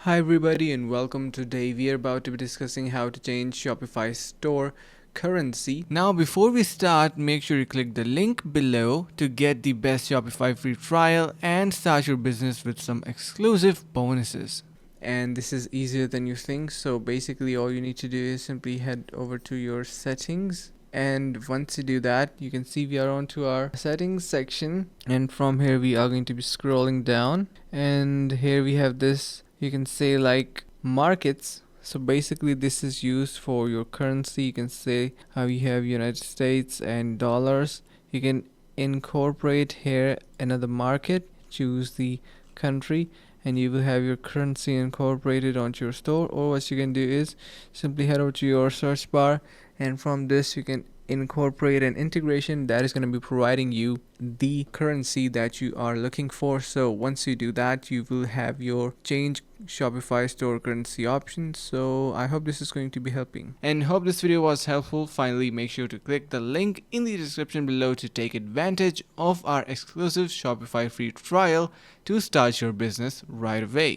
Hi everybody and welcome. Today we are about to be discussing how to change Shopify store currency. Now before we start, make sure you click the link below to get the best Shopify free trial and start your business with some exclusive bonuses. And this is easier than you think, so basically all you need to do is simply head over to your settings, and once you do that, you can see we are on to our settings section, and from here we are going to be scrolling down, and here we have this, you can say, like markets. So basically this is used for your currency. You can say how you have United States and dollars. You can incorporate here another market, choose the country, and you will have your currency incorporated onto your store. Or what you can do is simply head over to your search bar, and from this you can incorporate an integration that is going to be providing you the currency that you are looking for. So once you do that, you will have your change Shopify store currency options. So I hope this is going to be helping, and hope this video was helpful. Finally, make sure to click the link in the description below to take advantage of our exclusive Shopify free trial to start your business right away.